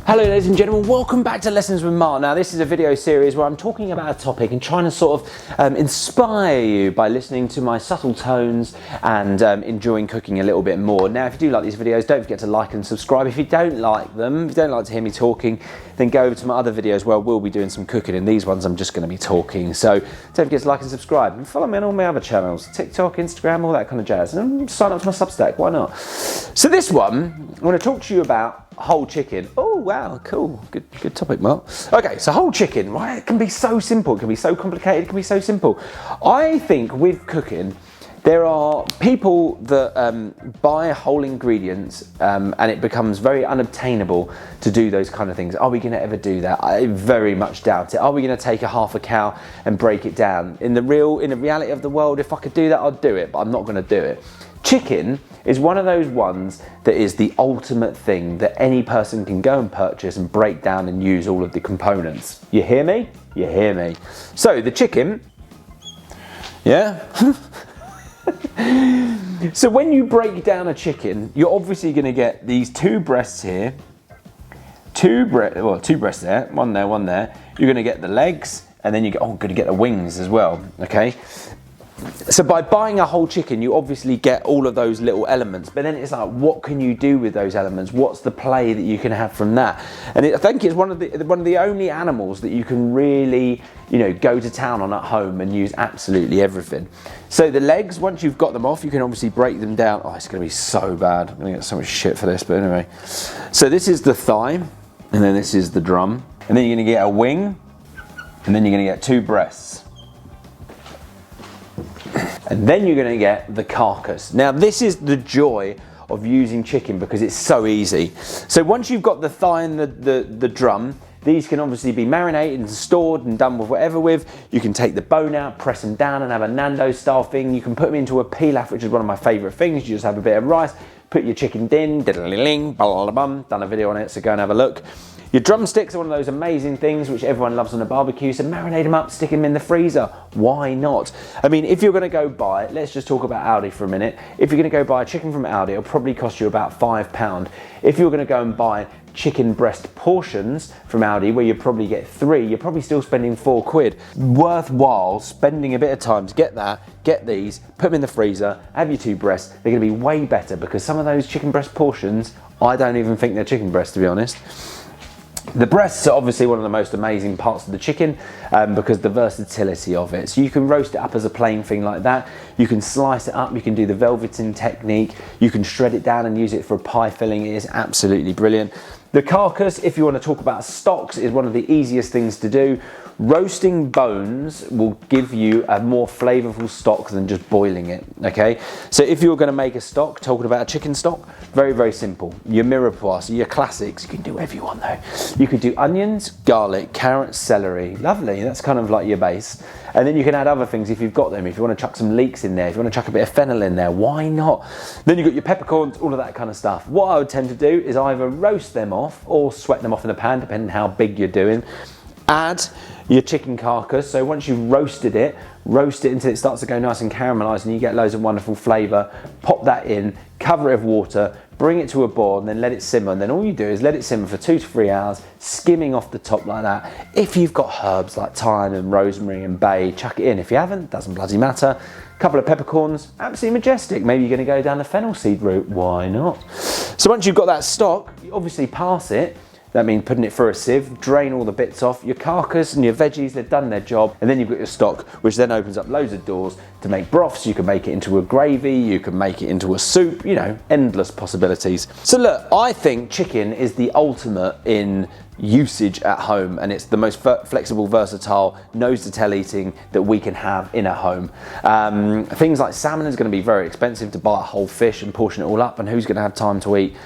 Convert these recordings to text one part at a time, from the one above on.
Hello ladies and gentlemen, welcome back to Lessons with Mark. Now this is a video series where I'm talking about a topic and trying to sort of inspire you by listening to my subtle tones and enjoying cooking a little bit more. Now if you do like these videos, don't forget to like and subscribe. If you don't like them, if you don't like to hear me talking, then go over to my other videos where I will be doing some cooking. In these ones I'm just going to be talking. So don't forget to like and subscribe and follow me on all my other channels, TikTok, Instagram, all that kind of jazz. And sign up to my Substack, why not? So this one, I want to talk to you about whole chicken. Oh wow, cool, good topic, Mark. Okay, so whole chicken, right? It can be so simple, it can be so complicated, it can be so simple. I think with cooking, there are people that buy whole ingredients and it becomes very unobtainable to do those kind of things. Are we gonna ever do that? I very much doubt it. Are we gonna take a half a cow and break it down? In the reality of the world, if I could do that, I'd do it, but I'm not gonna do it. Chicken is one of those ones that is the ultimate thing that any person can go and purchase and break down and use all of the components. You hear me? You hear me. So the chicken, yeah? So when you break down a chicken, you're obviously gonna get these two breasts here, two breasts there, one there. You're gonna get the legs, and then you're gonna get the wings as well, okay? So by buying a whole chicken, you obviously get all of those little elements, but then it's like, what can you do with those elements? What's the play that you can have from that? And I think it's one of the only animals that you can really, go to town on at home and use absolutely everything. So the legs, once you've got them off, you can obviously break them down. Oh, it's going to be so bad. I'm going to get so much shit for this, but anyway. So this is the thigh, and then this is the drum, and then you're going to get a wing, and then you're going to get two breasts. And then you're going to get the carcass. Now this is the joy of using chicken because it's so easy. So once you've got the thigh and the drum, these can obviously be marinated and stored and done with whatever with. You can take the bone out, press them down and have a Nando's style thing. You can put them into a pilaf, which is one of my favourite things. You just have a bit of rice, put your chicken in, done a video on it, so go and have a look. Your drumsticks are one of those amazing things which everyone loves on a barbecue, so marinate them up, stick them in the freezer. Why not? I mean, if you're going to go buy, let's just talk about Aldi for a minute. If you're going to go buy a chicken from Aldi, it'll probably cost you about £5. If you're going to go and buy chicken breast portions from Aldi, where you probably get 3, you're probably still spending £4. Worthwhile spending a bit of time to get that, get these, put them in the freezer, have your 2 breasts. They're going to be way better because some of those chicken breast portions, I don't even think they're chicken breasts, to be honest. The breasts are obviously one of the most amazing parts of the chicken because the versatility of it. So you can roast it up as a plain thing like that. You can slice it up, you can do the velveting technique, you can shred it down and use it for a pie filling. It is absolutely brilliant. The carcass, if you want to talk about stocks, is one of the easiest things to do. Roasting bones will give you a more flavourful stock than just boiling it, okay? So if you're going to make a stock, talking about a chicken stock, very, very simple. Your mirepoix, so your classics, you can do whatever you want though. You could do onions, garlic, carrots, celery. Lovely, that's kind of like your base. And then you can add other things if you've got them. If you want to chuck some leeks in there, if you want to chuck a bit of fennel in there, why not? Then you've got your peppercorns, all of that kind of stuff. What I would tend to do is either roast them off or sweat them off in a pan, depending on how big you're doing. Add your chicken carcass. So once you've roasted it until it starts to go nice and caramelized and you get loads of wonderful flavor. Pop that in, cover it with water, bring it to a boil and then let it simmer. And then all you do is let it simmer for 2 to 3 hours, skimming off the top like that. If you've got herbs like thyme and rosemary and bay, chuck it in. If you haven't, doesn't bloody matter. Couple of peppercorns, absolutely majestic. Maybe you're going to go down the fennel seed route. Why not? So once you've got that stock, you obviously pass it. That means putting it through a sieve, drain all the bits off. Your carcass and your veggies, they've done their job. And then you've got your stock, which then opens up loads of doors to make broths. You can make it into a gravy, you can make it into a soup, endless possibilities. So look, I think chicken is the ultimate in usage at home, and it's the most flexible, versatile, nose-to-tail eating that we can have in a home. Things like salmon is going to be very expensive to buy a whole fish and portion it all up, and who's going to have time to eat,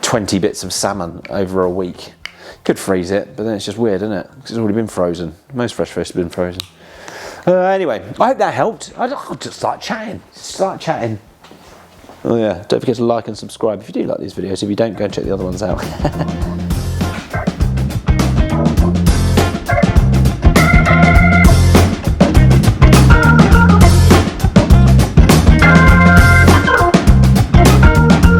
20 bits of salmon over a week. Could freeze it, but then it's just weird, isn't it? Because it's already been frozen. Most fresh fish have been frozen. Anyway, I hope that helped. I'll just start chatting. Oh yeah, don't forget to like and subscribe if you do like these videos. If you don't, go and check the other ones out.